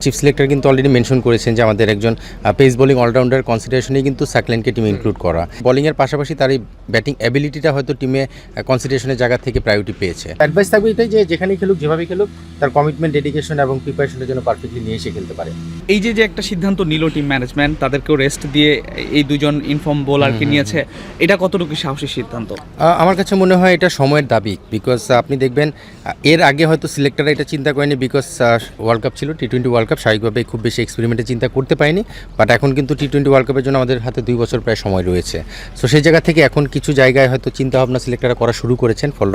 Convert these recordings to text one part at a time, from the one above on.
Chief selector কিন্তু already mention করেছেন যে আমাদের একজন পেস বোলিং অলরাউন্ডার কনসিডারেশনেই কিন্তু সাকলেনকে টিমে ইনক্লুড করা। বোলিংয়ের পাশাপাশি তার এই ব্যাটিং অ্যাবিলিটিটা হয়তো টিমে কনসিডারেশনের জায়গা থেকে প্রায়োরিটি পেয়েছে। অ্যাডভাইস থাকবে এটাই যে যেখানেই খেলুক, যেভাবেই খেলুক, তার কমিটমেন্ট, ডেডিকেশন এবং প্রিপারেশনের জন্য পারফেক্টলি নিয়ে এসে খেলতে পারে। এই যে একটা সিদ্ধান্ত নিল টিম ম্যানেজমেন্ট, তাদেরকেও রেস্ট দিয়ে এই দুজন ইনফর্ম বোলারকে নিয়েছে, এটা কতটুকু সাহসী সিদ্ধান্ত? আমার কাছে মনে হয় এটা সময়ের দাবি। বিকজ আপনি দেখবেন এর আগে হয়তো সিলেক্টররা এটা চিন্তা করেনি, বিকজ ওয়ার্ল্ড কাপ ছিল, টি-20 ওয়ার্ল্ড কাপ, স্বাভাবিকভাবে খুব বেশি এক্সপেরিমেন্টের চিন্তা করতে পারিনি। বাট এখন কিন্তু টি-20 ওয়ার্ল্ড কাপের জন্য আমাদের হাতে 2 বছর প্রায় সময় রয়েছে। সো সেই জায়গা থেকে এখন কিছু জায়গায় হয়তো চিন্তাভাবনা সিলেক্টররা করা শুরু করেছেন ফর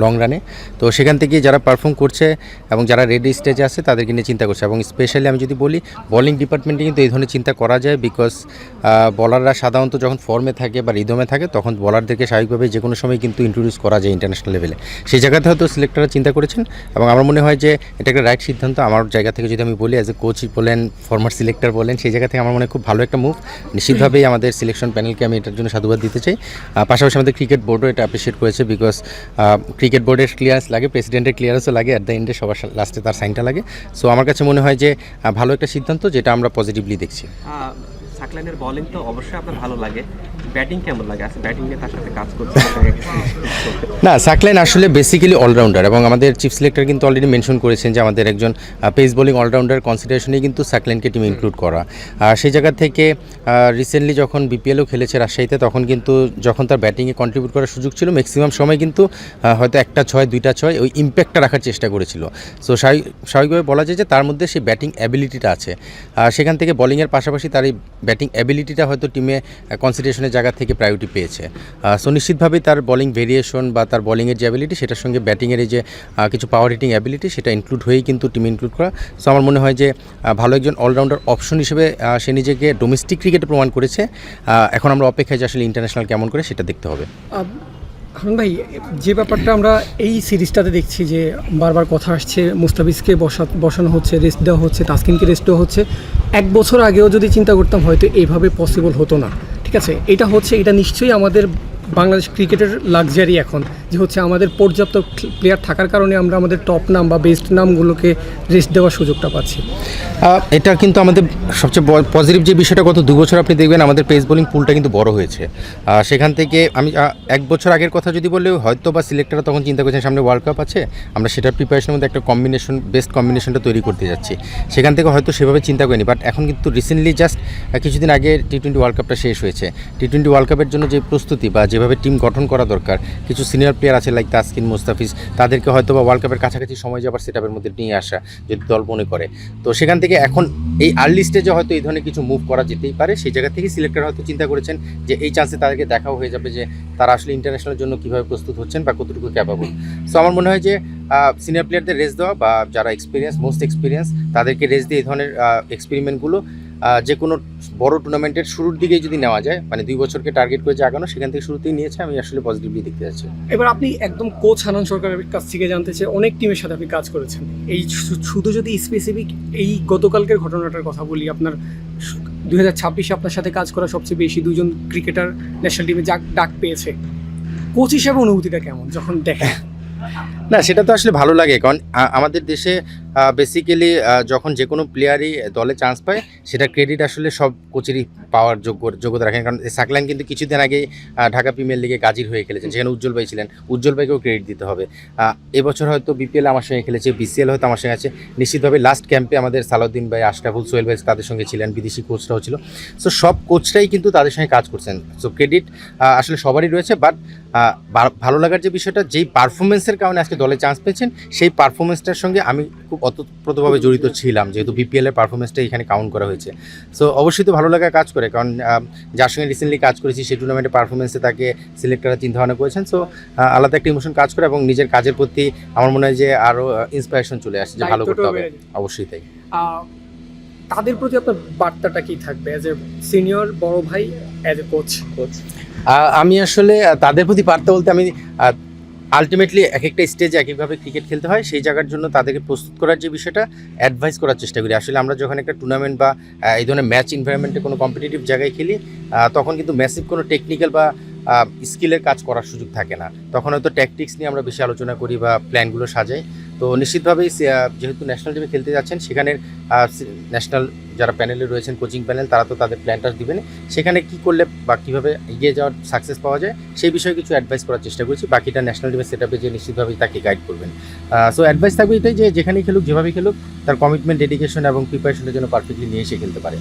লং রানে। তো সেখান থেকে যারা পারফর্ম করছে এবং যারা রেডি স্টেজে আছে তাদেরকে নিয়ে চিন্তা করছে। এবং স্পেশালি আমি যদি বলি, বোলিং ডিপার্টমেন্টে কিন্তু এই ধরনের চিন্তা করা যায়। বিকজ বলাররা সাধারণত যখন ফর্মে থাকে বা রিদমে থাকে তখন বলারদেরকে স্বাভাবিকভাবে যে কোনো সময় কিন্তু ইন্ট্রোডিউস করা যায় ইন্টারন্যাশনাল লেভেলে। সেই জায়গাতে হয়তো সিলেক্টররা চিন্তা করেছেন এবং আমার মনে হয় যে এটা একটা রাইট সিদ্ধান্ত। আমার জায়গা থেকে যদি আমি বলি, অ্যাজ এ কোচ বলেন, ফর্মার সিলেক্টর বলেন, সেই জায়গা থেকে আমার মনে হয় খুব ভালো একটা মুভ। নিশ্চিতভাবেই আমাদের সিলেকশন প্যানেলকে আমি এটার জন্য সাধুবাদ দিতে চাই। পাশাপাশি আমাদের ক্রিকেট বোর্ডও এটা অ্যাপ্রিসিয়েট করেছে। বিকজ ক্রিকেট বোর্ডের ক্লিয়ারেন্স লাগে, প্রেসিডেন্টের ক্লিয়ারেন্সও লাগে, অ্যাট দ্য এন্ডে সবার লাস্টে তার সাইনটা লাগে। সো আমার কাছে মনে হয় যে ভালো একটা সিদ্ধান্ত, যেটা আমরা পজিটিভলি দেখছি। সাকলাইনের বোলিং তো অবশ্যই আপনার ভালো লাগে, ব্যাটিং কেমন লাগে? আসলে ব্যাটিং নিয়ে তার সাথে কাজ করছে না, সাকলাইন আসলে বেসিক্যালি অলরাউন্ডার এবং আমাদের চিফ সিলেক্টর কিন্তু অলরেডি মেনশন করেছেন যে আমাদের একজন পেস বোলিং অলরাউন্ডার কনসিডারেশনেই কিন্তু সাকলাইনকে টিমে ইনক্লুড করা। সেই জায়গা থেকে রিসেন্টলি যখন বিপিএলও খেলেছে রাজশাহীতে, তখন কিন্তু যখন তার ব্যাটিংয়ে কন্ট্রিবিউট করার সুযোগ ছিল, ম্যাক্সিমাম সময় কিন্তু হয়তো 1টা 6 2টা 6 ওই ইম্প্যাক্টটা রাখার চেষ্টা করেছিল। সো স্বাভাবিকভাবে বলা যায় যে তার মধ্যে সেই ব্যাটিং অ্যাবিলিটিটা আছে। সেখান থেকে বোলিংয়ের পাশাপাশি তার এই ব্যাটিং অ্যাবিলিটিটা হয়তো টিমে কনসিডারেশনের জায়গা থেকে প্রায়োরিটি পেয়েছে। সো নিশ্চিতভাবেই তার বোলিং ভেরিয়েশন বা তার বোলিংয়ের যে অ্যাবিলিটি, সেটার সঙ্গে ব্যাটিংয়ের এই যে কিছু পাওয়ার হিটিং অ্যাবিলিটি, সেটা ইনক্লুড হয়েই কিন্তু টিমে ইনক্লুড করা। সো আমার মনে হয় যে ভালো একজন অলরাউন্ডার অপশন হিসেবে সে নিজেকে ডোমেস্টিক ক্রিকেটে প্রমাণ করেছে। এখন আমরা অপেক্ষায় যে আসলে ইন্টারন্যাশনাল কেমন করে সেটা দেখতে হবে। হারুন ভাই, যে ব্যাপারটা আমরা এই সিরিজটাতে দেখছি যে বারবার কথা আসছে, মুস্তাফিজকে বসানো হচ্ছে, রেস্ট দেওয়া হচ্ছে, তাসকিনকে রেস্ট দেওয়া হচ্ছে। 1 বছর আগেও যদি চিন্তা করতাম হয়তো এইভাবে পসিবল হতো না। ঠিক আছে, এটা হচ্ছে, এটা নিশ্চয়ই আমাদের বাংলাদেশ ক্রিকেটের লাক্সারি এখন, যে হচ্ছে আমাদের পর্যাপ্ত প্লেয়ার থাকার কারণে আমরা আমাদের টপ নাম বা বেস্ট নামগুলোকে রেস্ট দেওয়ার সুযোগটা পাচ্ছি। এটা কিন্তু আমাদের সবচেয়ে পজিটিভ যে বিষয়টা, গত 2 বছর আপনি দেখবেন আমাদের পেস বোলিং পুলটা কিন্তু বড় হয়েছে। সেখান থেকে আমি 1 বছর আগের কথা যদি বললেও হয়তো বা সিলেক্টররা তখন চিন্তা করছেন সামনে ওয়ার্ল্ড কাপ আছে, আমরা সেটার প্রিপারেশনের মধ্যে একটা কম্বিনেশন, বেস্ট কম্বিনেশনটা তৈরি করতে যাচ্ছি। সেখান থেকে হয়তো সেভাবে চিন্তা করিনি। বাট এখন কিন্তু রিসেন্টলি জাস্ট কিছুদিন আগে টি-20 ওয়ার্ল্ড কাপটা শেষ হয়েছে। টি-20 ওয়ার্ল্ড কাপের জন্য যে প্রস্তুতি বা যেভাবে টিম গঠন করা দরকার, কিছু সিনিয়র প্লেয়ার আছে লাইক তাসকিন, মুস্তাফিজ, তাদেরকে হয়তো বা ওয়ার্ল্ড কাপের কাছাকাছি সময় যাবার সেটআপের মধ্যে নিয়ে আসা যদি দল মনে করে। তো সেখান থেকে এখন এই আর্লি স্টেজে হয়তো এই ধরনের কিছু মুভ করা যেতেই পারে। সেই জায়গা থেকে সিলেক্টর হয়তো চিন্তা করেছেন যে এই চান্সে তাদেরকে দেখাও হয়ে যাবে যে তারা আসলে ইন্টারন্যাশনালের জন্য কীভাবে প্রস্তুত হচ্ছেন বা কতটুকু ক্যাপাবল। সো আমার মনে হয় যে সিনিয়র প্লেয়ারদের রেস্ট দেওয়া বা যারা মোস্ট এক্সপিরিয়েন্স, তাদেরকে রেস্ট দিয়ে এই ধরনের এক্সপেরিমেন্টগুলো যে কোনো বড় টুর্নামেন্টের শুরুর দিকেই যদি নেওয়া যায়, মানে 2 বছরকে টার্গেট করে যে আগানো, সেখান থেকে শুরুতেই নিয়েছে, আমি আসলে পজিটিভলি দেখতে যাচ্ছি। এবার আপনি একদম কোচ হানান সরকারের কাছ থেকে জানতে চাই, অনেক টিমের সাথে আপনি কাজ করেছেন, এই শুধু যদি স্পেসিফিক এই গতকালকের ঘটনাটার কথা বলি, আপনার 2026-এ আপনার সাথে কাজ করা সবচেয়ে বেশি 2জন ক্রিকেটার ন্যাশনাল টিমে ডাক পেয়েছে, কোচ হিসাবে অনুভূতিটা কেমন যখন দেখেন? না, সেটা তো আসলে ভালো লাগে, কারণ আমাদের দেশে বেসিক্যালি যখন যে কোনো প্লেয়ারই দলে চান্স পায়, সেটা ক্রেডিট আসলে সব কোচেরই পাওয়ার যোগ্যতা রাখেন। কারণ সাকলাইন কিন্তু কিছুদিন আগেই ঢাকা প্রিমিয়ার লিগে গাজীর হয়ে খেলেছেন, সেখানে উজ্জ্বল ভাই ছিলেন, উজ্জ্বল ভাইকেও ক্রেডিট দিতে হবে। এবছর হয়তো বিপিএল আমার সঙ্গে খেলেছে, বিসিএল হয়তো আমার সঙ্গে আছে, নিশ্চিতভাবে লাস্ট ক্যাম্পে আমাদের সালাউদ্দিন ভাই, আশরাফুল, সোহেল ভাই তাদের সঙ্গে ছিলেন, বিদেশি কোচরাও ছিল। সো সব কোচরাই কিন্তু তাদের সঙ্গে কাজ করছেন। সো ক্রেডিট আসলে সবারই রয়েছে। বাট ভালো লাগার যে বিষয়টা, যেই পারফরমেন্সের কারণে আজকে দলে চান্স পেয়েছেন, সেই পারফরমেন্সটার সঙ্গে আমি খুব অতপ্রতভাবে জড়িত ছিলাম, যেহেতু বিপিএলের পারফরমেন্সটা এখানে কাউন্ট করা হয়েছে। সো অবশ্যই তো ভালো লাগা কাজ করে, কারণ যার সঙ্গে রিসেন্টলি কাজ করেছি সেই টুর্নামেন্টের পারফরমেন্সে তাকে সিলেক্টররা চিন্তাভাবনা করেছেন। সো আলাদা একটা ইমোশন কাজ করে এবং নিজের কাজের প্রতি আমার মনে হয় যে আরও ইন্সপিরেশন চলে আসে যে ভালো করতে হবে। অবশ্যই তাই। তাদের প্রতি আপনার বার্তাটা কি থাকবে অ্যাজ এ সিনিয়র বড় ভাই, অ্যাজ এ কোচ? আমি আসলে তাদের প্রতি বার্তা বলতে, আমি আলটিমেটলি এক একটা স্টেজে এক একভাবে ক্রিকেট খেলতে হয়, সেই জায়গার জন্য তাদেরকে প্রস্তুত করার যে বিষয়টা অ্যাডভাইস করার চেষ্টা করি। আসলে আমরা যখন একটা টুর্নামেন্ট বা এই ধরনের ম্যাচ এনভায়রনমেন্টে কোনো কম্পিটিটিভ জায়গায় খেলি, তখন কিন্তু ম্যাসিভ কোনো টেকনিক্যাল বা স্কিলের কাজ করার সুযোগ থাকে না। তখন হয়তো ট্যাকটিক্স নিয়ে আমরা বেশি আলোচনা করি বা প্ল্যানগুলো সাজাই। তো নিশ্চিতভাবেই যেহেতু ন্যাশনাল টিমে খেলতে যাচ্ছেন, সেখানের ন্যাশনাল যারা প্যানেলে রয়েছেন, কোচিং প্যানেল, তারা তো তাদের প্ল্যানটা দিবেন, সেখানে কি করলে বা কীভাবে এগিয়ে যাওয়ার সাকসেস পাওয়া যায় সেই বিষয়ে কিছু অ্যাডভাইস করার চেষ্টা করছি। বাকিটা ন্যাশনাল টিমের সেট আপে যে নিশ্চিতভাবেই তাকে গাইড করবেন। সো অ্যাডভাইস থাকবে এটাই যে যেখানেই খেলুক, যেভাবেই খেলুক, তার কমিটমেন্ট, ডেডিকেশন এবং প্রিপারেশনের জন্য পারফেক্টলি নিয়ে এসে খেলতে পারে।